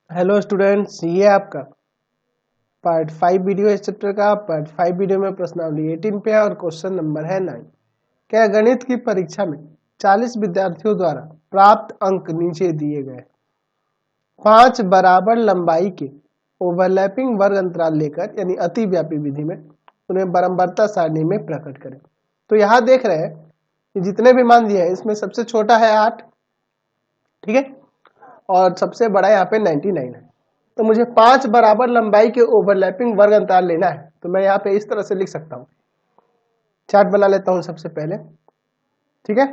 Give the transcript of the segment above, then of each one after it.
Hello students, ये आपका part 5 video इस चैप्टर का। पार्ट 5 वीडियो में प्रश्नावली 18 पे है और क्वेश्चन नंबर है 9। क्या गणित की परीक्षा में 40 विद्यार्थियों द्वारा प्राप्त अंक नीचे दिए गए 5 बराबर लंबाई के ओवरलैपिंग वर्ग अंतराल लेकर यानी अतिव्यापी विधि में उन्हें बराबरता सारणी में प्रकट करें। तो यहाँ देख रहे हैं कि जितने भी मान दिए हैं इसमें सबसे छोटा है 8, ठीक है, और सबसे बड़ा यहाँ पे 99 है। तो मुझे 5 बराबर लंबाई के ओवरलैपिंग वर्ग अंतराल लेना है, तो मैं यहाँ पे इस तरह से लिख सकता हूँ। चार्ट बना लेता हूँ सबसे पहले, ठीक है,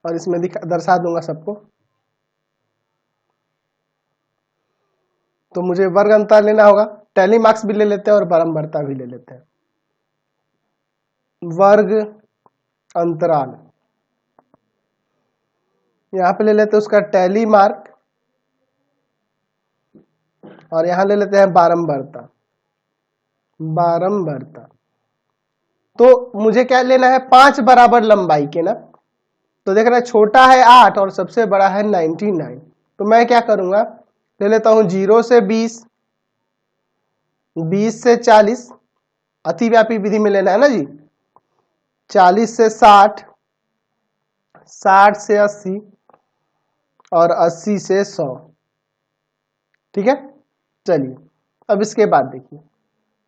और इसमें दर्शा दूंगा सबको। तो मुझे वर्ग अंतराल लेना होगा, टैली मार्क्स भी ले लेते हैं और बारंबारता भी ले लेते हैं। वर्ग अंतराल यहाँ पे ले लेते हैं उसका टैली मार्क, और यहाँ ले लेते हैं बारंबारता। बारंबारता तो मुझे क्या लेना है, 5 बराबर लंबाई के ना। तो देख रहे हैं छोटा है 8 और सबसे बड़ा है 99। तो मैं क्या करूंगा, ले लेता हूं 0 से 20, 20 से 40, अतिव्यापी विधि में लेना है ना जी। 40 से 60, 60 से 80 और 80 से 100, ठीक है। चलिए अब इसके बाद देखिए,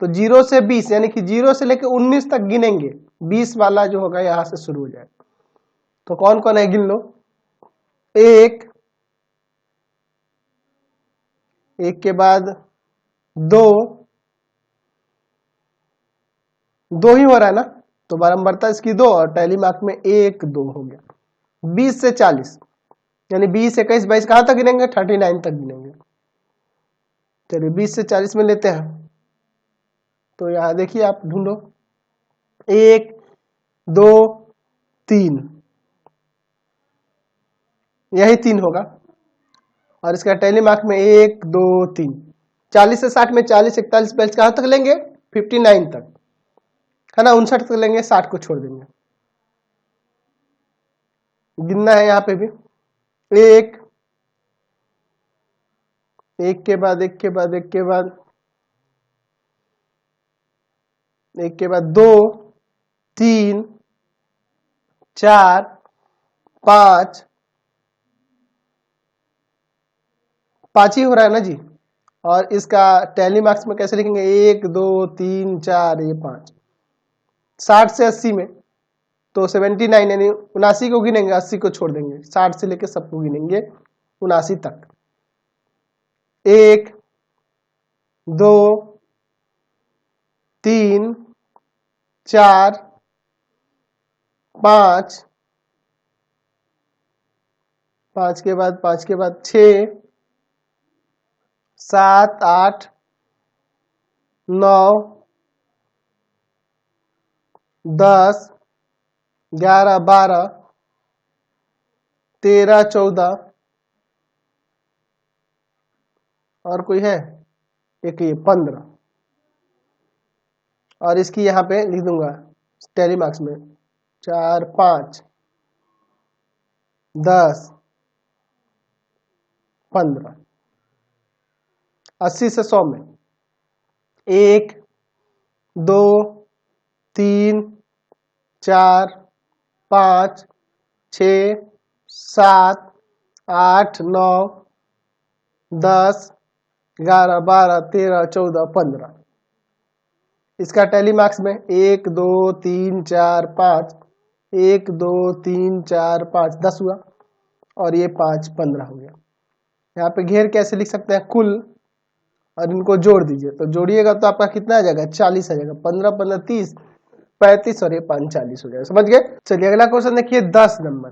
तो 0 से 20 यानी कि 0 से लेकर 19 तक गिनेंगे, 20 वाला जो होगा यहां से शुरू हो जाएगा। तो कौन कौन है गिन लो। एक के बाद 2 ही हो रहा है ना, तो बारंबारता इसकी 2 और टैली मार्क में 1 2 हो गया। 20 से 40 यानी 20 21 22 कहां तक गिनेंगे, 39 तक गिनेंगे। चलिए 20 से 40 में लेते हैं। तो यहां देखिए आप ढूंढो, 1 2 3, यही 3 होगा, और इसका टैली मार्क में 1 2 3। 40 से 60 में 40 41 42 कहां तक लेंगे, 59 तक है ना, 59 तक लेंगे, 60 को छोड़ देंगे। गिनना है यहाँ पे भी, एक के बाद एक के बाद एक के बाद एक के बाद 2 3 4 5, 5 ही हो रहा है ना जी। और इसका टैली मार्क्स में कैसे लिखेंगे, 1 2 3 4 ये 5। 60 से 80 में तो 79 यानी 79 को गिनेंगे, 80 को छोड़ देंगे, 60 से लेकर सबको गिनेंगे 79 तक। 1 2 3 4 5, 5 के बाद 6 7 8 9 10 11 12 13 14 और कोई है एक, ये 15। और इसकी यहाँ पे लिख दूंगा टैली मार्क्स में 4 5 10 15। 80 से 100 में 1 2 3 4 5 6 7 8 9 10 11 12 13 14 15। इसका टैली मार्क्स में 1 2 3 4 5, 1 2 3 4 5 10 हुआ, और ये 5 15 हो गया। यहाँ पे घेर कैसे लिख सकते हैं, कुल, और इनको जोड़ दीजिए, तो जोड़िएगा तो आपका कितना आ जाएगा, 40 आ जाएगा। 15 15 30 35 और ये 5 40 हो जाएगा, समझ गए। चलिए अगला क्वेश्चन देखिए, 10 नंबर।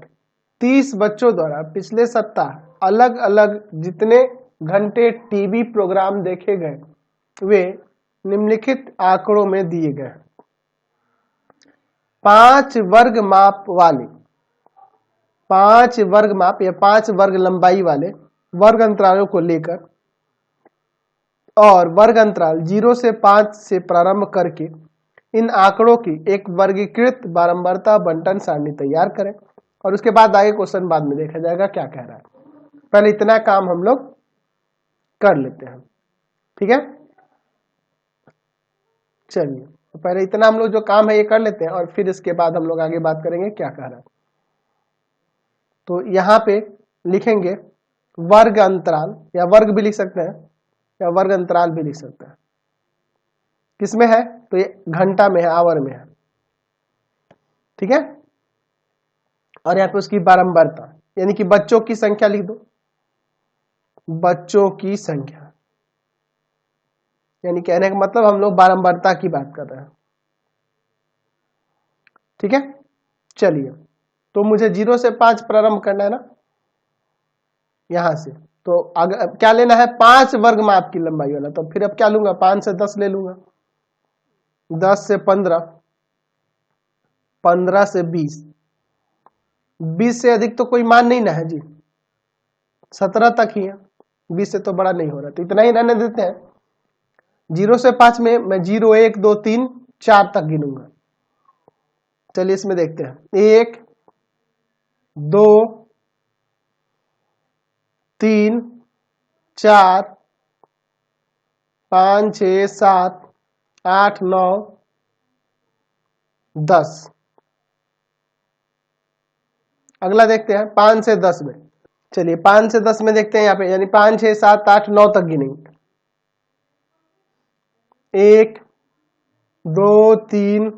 30 बच्चों द्वारा पिछले सप्ताह अलग अलग जितने घंटे टीवी प्रोग्राम देखे गए वे निम्नलिखित आंकड़ों में दिए गए। 5 वर्ग माप वाले, 5 वर्ग माप या 5 वर्ग लंबाई वाले वर्ग अंतरालों को लेकर और वर्ग अंतराल 0 से 5 से प्रारंभ करके इन आंकड़ों की एक वर्गीकृत बारंबारता बंटन सारणी तैयार करें, और उसके बाद आगे क्वेश्चन बाद में देखा जाएगा क्या कह रहा है। पहले इतना काम हम लोग कर लेते हैं, ठीक है। चलिए तो पहले इतना हम लोग जो काम है ये कर लेते हैं और फिर इसके बाद हम लोग आगे बात करेंगे क्या कह रहा है। तो यहाँ पे लिखेंगे वर्ग अंतराल, या वर्ग भी लिख सकते हैं या वर्ग अंतराल भी लिख सकते हैं। किसमें है? तो ये घंटा में है, आवर में है, ठीक है। और यहाँ पे उसकी बारंबारता, यानी कि बच्चों की संख्या लिख दो, बच्चों की संख्या, यानी कहने का मतलब हम लोग बारंबारता की बात कर रहे हैं, ठीक है। चलिए तो मुझे 0 से 5 प्रारंभ करना है ना यहां से। तो अगर क्या लेना है? 5 वर्ग माप की लंबाई वाला। तो फिर अब क्या लूंगा? 5 से 10 ले लूंगा, 10 से 15, 15 से 20, 20 से अधिक तो कोई मान नहीं ना है जी, 17 तक ही है, 20 से तो बड़ा नहीं हो रहा, तो इतना ही रहने देते हैं। 0 से 5 में मैं 0, 1, 2, 3, 4 तक गिनूंगा। चलिए इसमें देखते हैं, 1, 2, 3, 4, 5, 6, 7, 8, 9, 10। अगला देखते हैं 5 से 10 में। चलिए 5 से 10 में देखते हैं यहाँ पे, यानी 5, 6, 7, 8, 9 तक गिनेंगे। 1, 2, 3,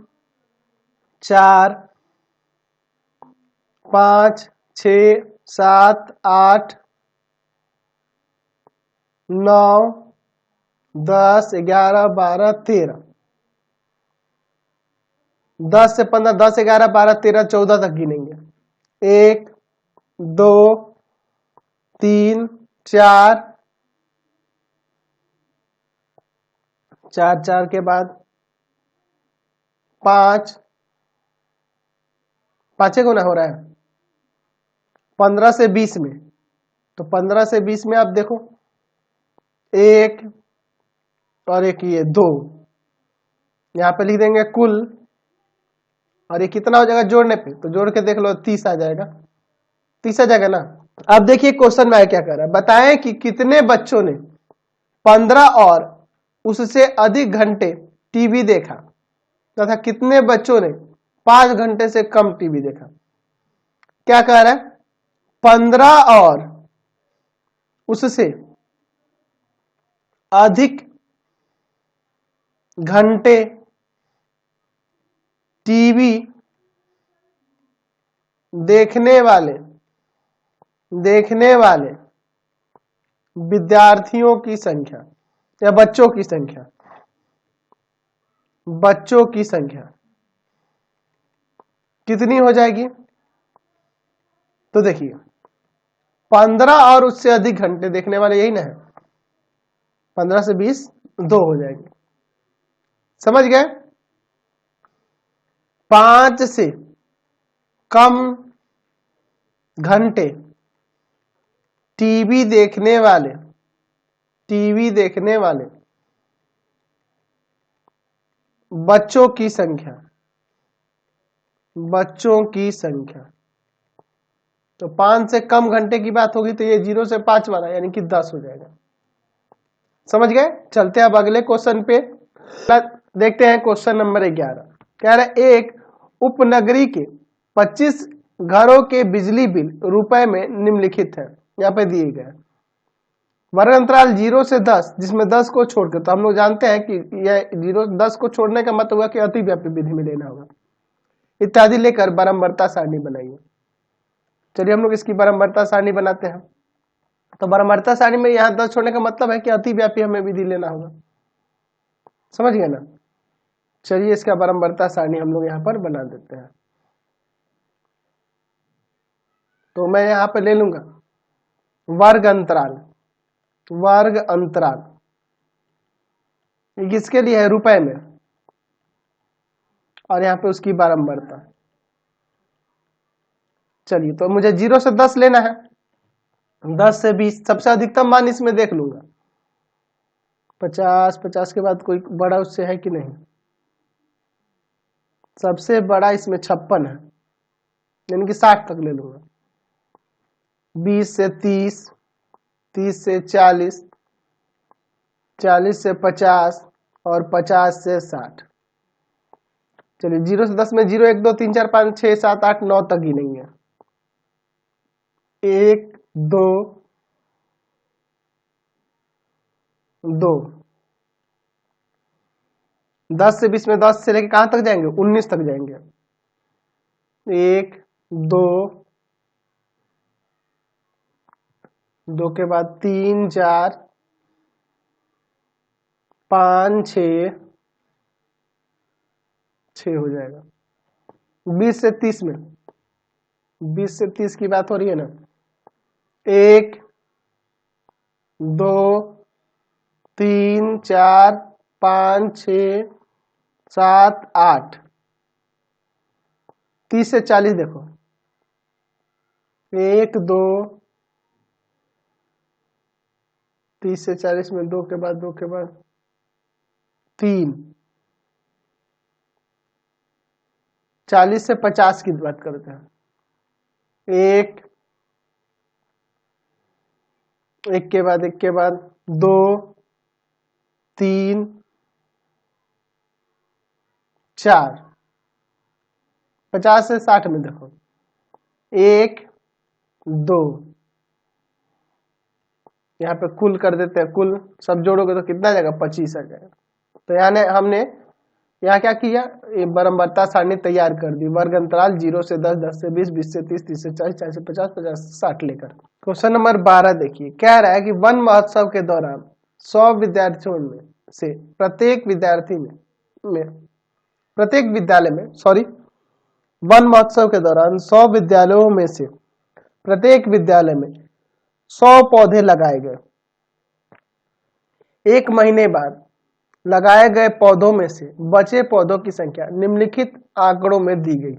4, 5, 6, 7, 8, 9, 10, 11, 12, 13, 10 से 15, 10, 11, 12, 13, 14 तक गिनेंगे। 1, 2, 3, 4, 4, 4 के बाद 5, 5 गुना हो रहा है 15 से 20 में। तो 15 से 20 में आप देखो, 1 और एक ये 2, यहाँ पे लिख देंगे कुल, और ये कितना हो जाएगा जोड़ने पे? तो जोड़ के देख लो, 30 आ जाएगा, 30 आ जाएगा ना। अब देखिए क्वेश्चन में क्या कर रहा है, बताएं कि कितने बच्चों ने 15 और उससे अधिक घंटे टीवी देखा तथा कितने बच्चों ने 5 घंटे से कम टीवी देखा। क्या कह रहा है? 15 और उससे अधिक घंटे टीवी देखने वाले विद्यार्थियों की संख्या या बच्चों की संख्या कितनी हो जाएगी? तो देखिए 15 और उससे अधिक घंटे देखने वाले, यही ना है, 15 से 20 2 हो जाएंगे, समझ गए। 5 से कम घंटे टीवी देखने वाले बच्चों की संख्या, तो 5 से कम घंटे की बात होगी तो ये 0 से 5 वाला यानी कि 10 हो जाएगा, समझ गए। चलते हैं अब अगले क्वेश्चन पे, देखते हैं क्वेश्चन नंबर 11। कह रहा है एक उपनगरी के 25 घरों के बिजली बिल रुपए में निम्नलिखित है, यहाँ पे दिए गए। वर्ग अंतराल 0 से 10, जिसमें 10 को छोड़कर, तो हम लोग जानते हैं कि यह 0 10 को छोड़ने का मतलब हुआ कि अतिव्यापी विधि में लेना होगा, इत्यादि लेकर बारंबारता सारणी बनाइए। चलिए हम लोग इसकी बारंबारता सारणी बनाते हैं। तो बारंबारता सारणी में यहाँ 10 छोड़ने का मतलब है कि अतिव्यापी हमें विधि लेना होगा, समझ गए ना। चलिए इसका बारंबारता सारणी हम लोग यहाँ पर बना देते हैं। तो मैं यहाँ पर ले लूंगा वर्ग अंतराल, किसके लिए है? रुपए में, और यहाँ पे उसकी बारंबारता। चलिए तो मुझे 0 से 10 लेना है, 10 से 20, सबसे अधिकतम मान इसमें देख लूंगा, 50, 50 के बाद कोई बड़ा उससे है कि नहीं? सबसे बड़ा इसमें 56 है, यानी कि 60 तक ले लूंगा। 20 से 30, 30 से 40, 40 से 50 और 50 से 60। चलिए 0 से 10 में 0 1 2 3 4 5 6 7 8 9 तक गिनेंगे। 1 2 2। 10 से 20 में 10 से लेके कहां तक जाएंगे? 19 तक जाएंगे। 1 2 2 के बाद 3 4 5 6 हो जाएगा। 20 से 30 में, 20 से 30 की बात हो रही है ना। 1 2 3 4 5 6 7 8। 30 से 40 देखो। 1 2 30 से 40 में 2 के बाद 2 के बाद 3। 40 से 50 की बात करते हैं। 1 के बाद 1 के बाद 2 3 4। 50 से 60 में देखो। 1 2। यहाँ पे कुल कर देते हैं, कुल सब जोड़ोगे तो कितना जाएगा? 25 आ जाएगा। तो यानी हमने यहाँ क्या किया? ये बराबरता सारणी तैयार कर दी। वर्ग अंतराल 0 से 10, 10 से 20, 20 से 30, 30 से 40, 40 से 50, 50 से 60 लेकर। क्वेश्चन नंबर 12 देखिए, कह रहा है कि वन महोत्सव के दौरान 100 विद्यार्थियों में से प्रत्येक विद्यालय में वन महोत्सव के दौरान 100 विद्यालयों में से प्रत्येक विद्यालय में 100 पौधे लगाए गए। 1 महीने बाद लगाए गए पौधों में से बचे पौधों की संख्या निम्नलिखित आंकड़ों में दी गई।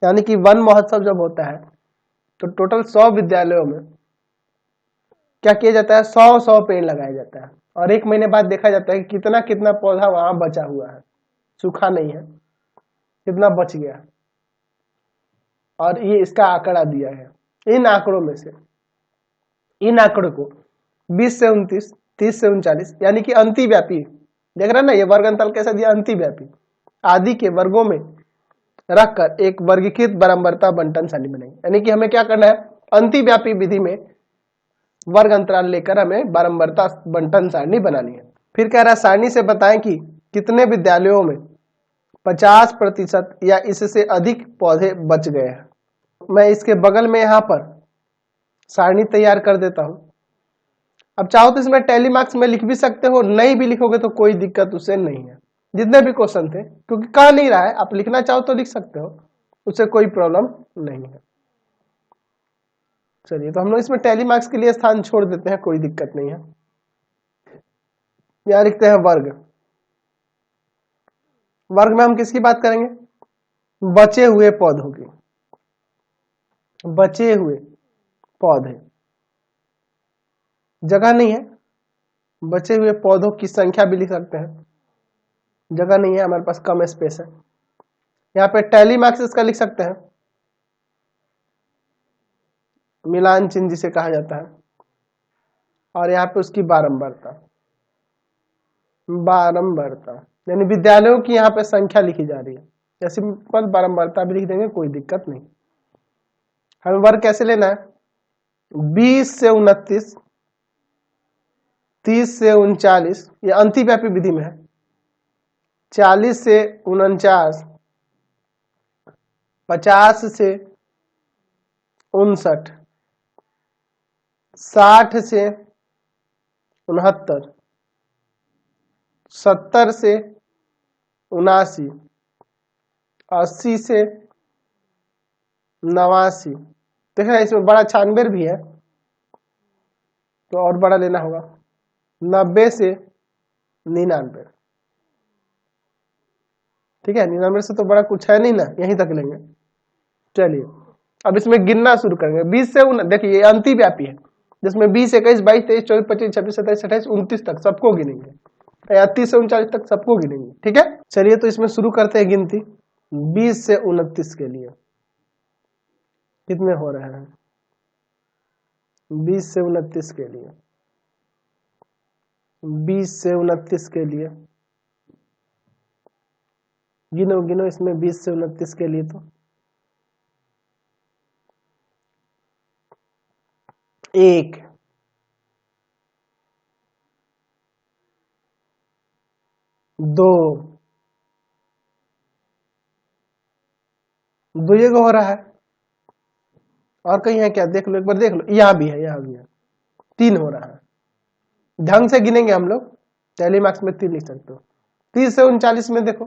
यानी कि वन महोत्सव जब होता है तो टोटल 100 विद्यालयों में क्या किया जाता है? 100 पेड़ लगाया जाता है और 1 महीने बाद देखा जाता है कि कितना कितना पौधा वहां बचा हुआ है, सूखा नहीं है, कितना बच गया, और ये इसका आंकड़ा दिया है। इन आंकड़ों में से, इन आंकड़ों को 20 से 29, 30 से 39 यानी कि अंतिव्यापी, देख रहे हैं ना, ये वर्ग अंतराल कैसा दिया? अंतिव्यापी आदि के वर्गों में रखकर एक वर्गीकृत बराबरता बंटन सारणी बनाएंगे। यानी कि हमें क्या करना है? अंतिव्यापी विधि में वर्ग अंतराल लेकर हमें बराबरता बंटन सारणी बनानी है। फिर कह रहा है सारणी से बताएं कि कितने विद्यालयों में 50% या इससे अधिक पौधे बच गए हैं। मैं इसके बगल में यहाँ पर सारणी तैयार कर देता हूं। अब चाहो तो इसमें टैली मार्क्स में लिख भी सकते हो, नहीं भी लिखोगे तो कोई दिक्कत उससे नहीं है। जितने भी क्वेश्चन थे, क्योंकि कह नहीं रहा है, आप लिखना चाहो तो लिख सकते हो, उससे कोई प्रॉब्लम नहीं है। चलिए, तो हम लोग इसमें टैली मार्क्स के लिए स्थान छोड़ देते हैं, कोई दिक्कत नहीं है। यहां लिखते हैं वर्ग। वर्ग में हम किसकी बात करेंगे? बचे हुए पौधों की। बचे हुए पौधे, जगह नहीं है, बचे हुए पौधों की संख्या भी लिख सकते हैं, जगह नहीं है, हमारे पास कम स्पेस है। यहाँ पे टैली मार्क्स इसका लिख सकते हैं, मिलान चिन्ह जिसे कहा जाता है, और यहाँ पे उसकी बारंबारता, यानी विद्यालयों की यहाँ पे संख्या लिखी जा रही है। या सिंपल बारंबारता भी लिख देंगे, कोई दिक्कत नहीं। हमें वर्ग कैसे लेना है? 20 से 29, 30 से 39, ये अंतिव्यापी विधि में है। 40 से 49, 50 से 59, 60 से 69, 70 से 79, 80 से 89। देख रहे हैं इसमें बड़ा 96 भी है, तो और बड़ा लेना होगा। 90 से 99, ठीक है, 99 से तो बड़ा कुछ है नहीं ना, यहीं तक लेंगे। चलिए, अब इसमें गिनना शुरू करेंगे। 20 से देखिए ये अंतिव्यापी है, जिसमें 20, 21, 22, 23, 24, 25, 26, 27, 28, 29 तक सबको गिनेंगे, या 30 से 39 तक सबको गिनेंगे। ठीक है, चलिए तो इसमें शुरू करते हैं गिनती। 20 से 29 के लिए कितने हो रहे हैं? 20 से 29 के लिए, 20 से 29 के लिए गिनो गिनो इसमें 20 से 29 के लिए तो 1 2 2 ये हो रहा है और कहीं है क्या? देख लो एक बार, देख लो, यहाँ भी है, यहाँ भी है, 3 हो रहा है। ढंग से गिनेंगे हम लोग, पहले मार्क्स में 3 लिख सकते हो। 30 से 39 में देखो,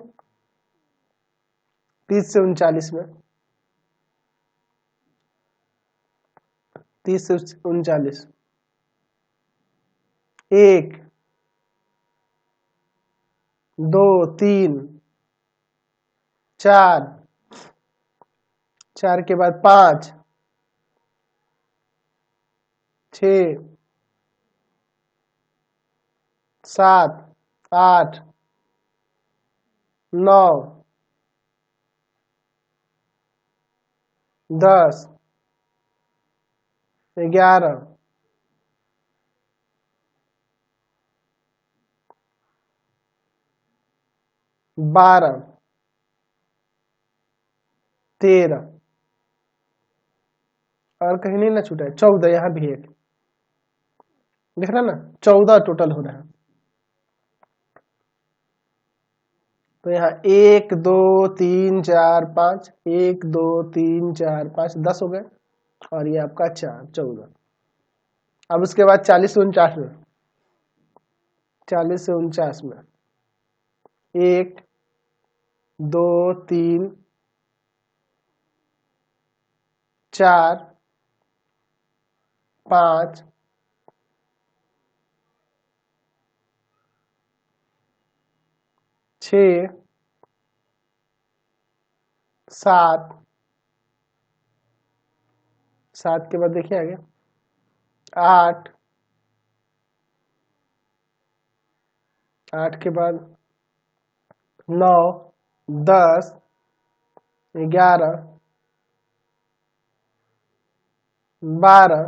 30 से 39 में, 30 से 39 1 2 3 4, 4 के बाद 5 6 7 8 9 10 11 12 13 और कहीं नहीं ना छूटा है, 14, यहाँ भी एक, देख रहा ना, 14 टोटल हो रहा है। तो यहाँ 1 2 3 4 5, 1 2 3 4 5, 10 हो गए और ये आपका 4 14। अब उसके बाद 40 से 49 में, 40 से 49 में 1 2 3 4 5 6 7, 7 के बाद देखिए आगे 8, 8 के बाद 9 10 11 12,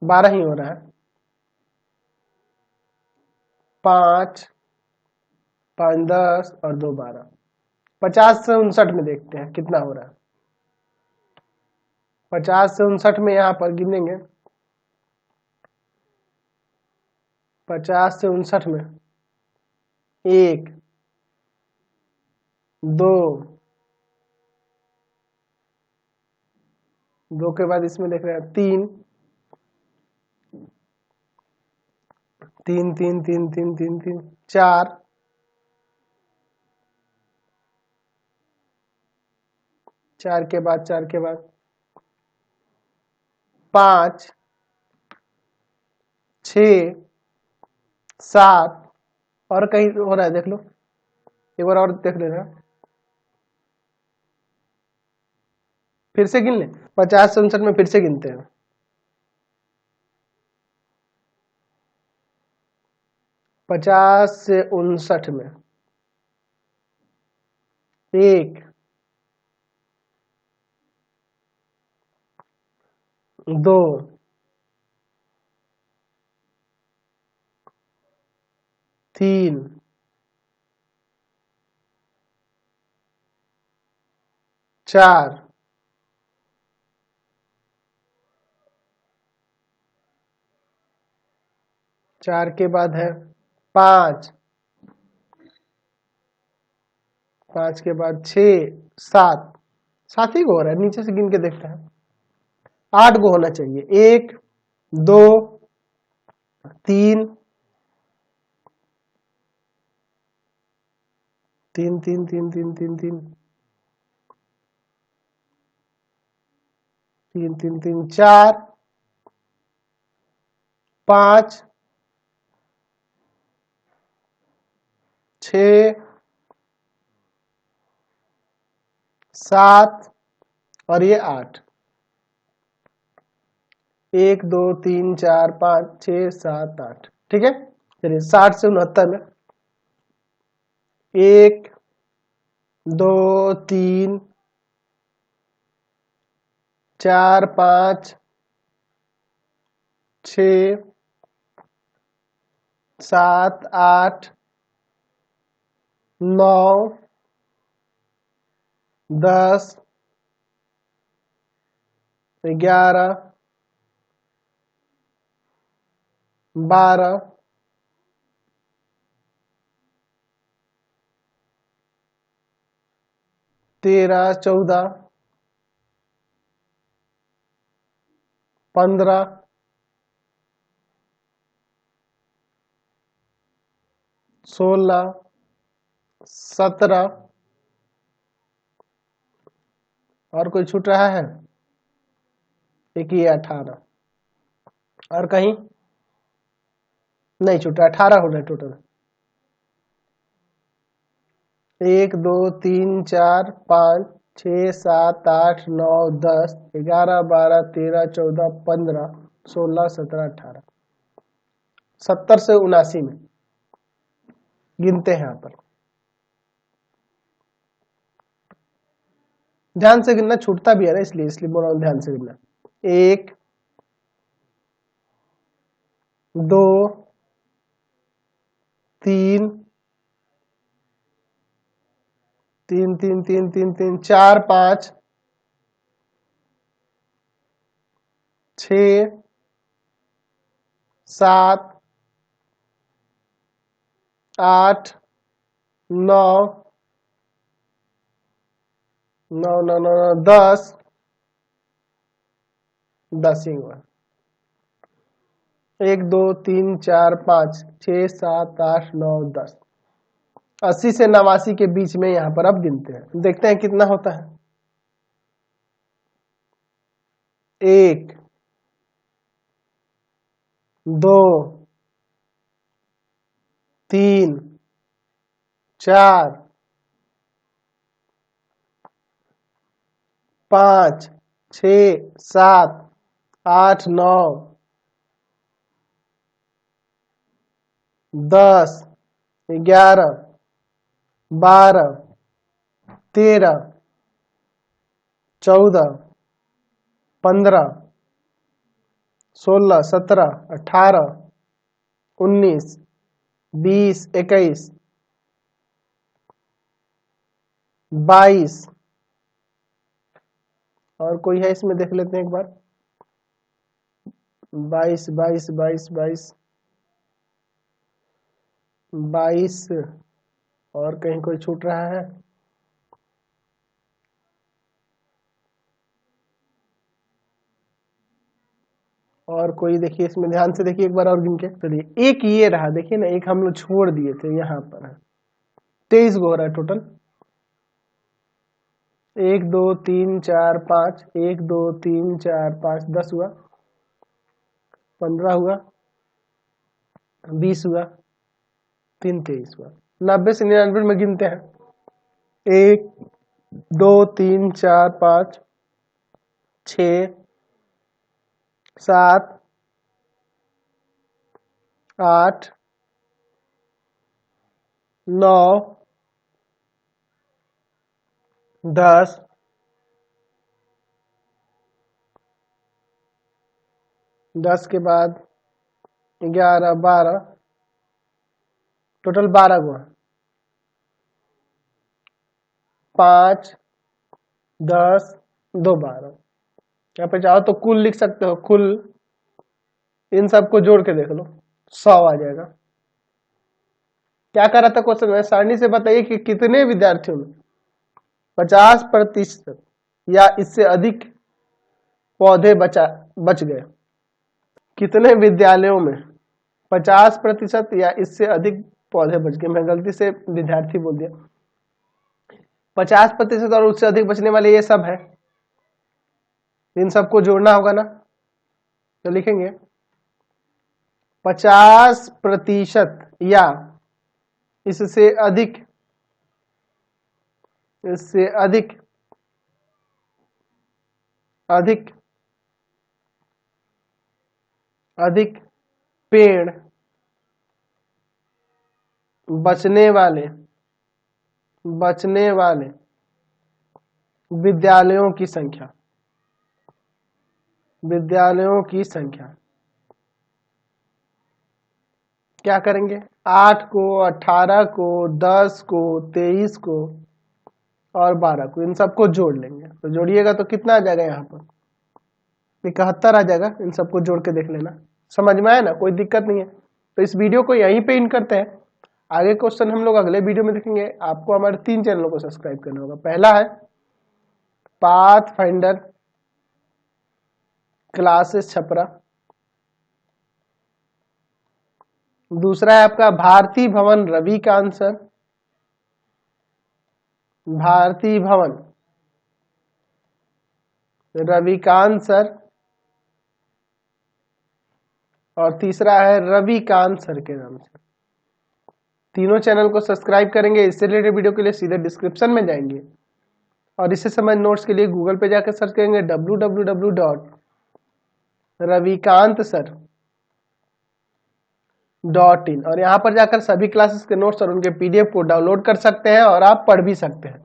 12 ही हो रहा है, 5 5 10 और 2 12, 50 से 59 में देखते हैं कितना हो रहा है। 50 से 59 में यहाँ पर गिनेंगे, 50 से 59 में 1 2 2 के बाद इसमें देख रहे हैं 3 3 3 3 3 3 3 4 4 के बाद 4 के बाद 5 6 7 और कहीं हो रहा है, देख लो एक बार और देख लेना, फिर से गिन ले, 50 से 59 में फिर से गिनते हैं, 50 से 59 में 1 2 3 4 4 के बाद है 5 5 के बाद 6 7 7 ही को हो रहा है, नीचे से गिन के देखते हैं, 8 को होना चाहिए, 1 2 3 3 3 3 3 3 3 3 3 3 4 5 6 7 और ये 8, 1 2 3 4 5 6 7 8, ठीक है। चलिए 60 से 69 में 1 2 3 4 5 6 7 8 9 10 11 12 13 14 15 16 17 और कोई छूट रहा है? एक ये 18 और कहीं नहीं छूट रहा। 18 हो रहे टोटल। 1 2 3 4 5 6 7 8 9 10 11 12 13 14 15 16 17 18 70 से 79 में गिनते हैं यहाँ पर। ध्यान से गिनना, छूटता भी है ना, इसलिए बोल रहा हूँ ध्यान से गिनना। 1 2 3 3 3 3 3 3 4 5 6 7 8 9 9 9 9 10 10 ही हुआ। 1 2 3 4 5 6 7 8 9 10 80 से 89 के बीच में यहाँ पर अब गिनते हैं, देखते हैं कितना होता है। 1 2 3 4 5 6 7 8 9 10 11 12 13 14 15 16 17 18 19 20 21 22 और कोई है इसमें, देख लेते हैं एक बार। 22 22 22 22 22 और कहीं कोई छूट रहा है? और कोई देखिए इसमें, ध्यान से देखिए एक बार और गिन के। चलिए एक ये रहा, देखिए ना, एक हम लोग छोड़ दिए थे, यहाँ पर है 23 गो हो रहा है टोटल। 1 2 3 4 5 1 2 3 4 5 10 हुआ, 15 हुआ, 20 हुआ, 3 23 हुआ। 90 से 99 में गिनते हैं। 1 2 3 4 5 6 7 8 9 10 10 के बाद 11 12 टोटल 12 हुआ। 5 10 2 12। यहाँ पे चाहो तो कुल लिख सकते हो, कुल इन सबको जोड़ के देख लो, 100 आ जाएगा। क्या कर रहा था क्वेश्चन में? सारणी से बताइए कि कितने विद्यार्थियों में 50% या इससे अधिक पौधे बच गए। कितने विद्यालयों में 50% या इससे अधिक पौधे बच गए। मैं गलती से विद्यार्थी बोल दिया। 50% और उससे अधिक बचने वाले ये सब है, इन सबको जोड़ना होगा ना, तो लिखेंगे 50% या इससे अधिक अधिक पेड़ बचने वाले विद्यालयों की संख्या। विद्यालयों की संख्या। क्या करेंगे, 8 को, 18 को, 10 को, 23 को और 12 को, इन सबको जोड़ लेंगे। तो जोड़िएगा तो कितना आ जाएगा, यहाँ पर 71 आ जाएगा। इन सबको जोड़ के देख लेना, समझ में आया ना, कोई दिक्कत नहीं है। तो इस वीडियो को यहीं पे इन करते हैं, आगे क्वेश्चन हम लोग अगले वीडियो में देखेंगे। आपको हमारे 3 चैनलों को सब्सक्राइब करना होगा। पहला है पाथ फाइंडर क्लासेस छपरा, दूसरा है आपका भारती भवन रविकांत सर, भारती भवन रविकांत सर, और तीसरा है रविकांत सर के नाम से। तीनों चैनल को सब्सक्राइब करेंगे। इससे रिलेटेड वीडियो के लिए सीधे डिस्क्रिप्शन में जाएंगे और इसे समझ नोट्स के लिए गूगल पे जाकर सर्च करेंगे www.ravikantsir.in और यहाँ पर जाकर सभी क्लासेस के नोट्स और उनके पीडीएफ को डाउनलोड कर सकते हैं और आप पढ़ भी सकते हैं।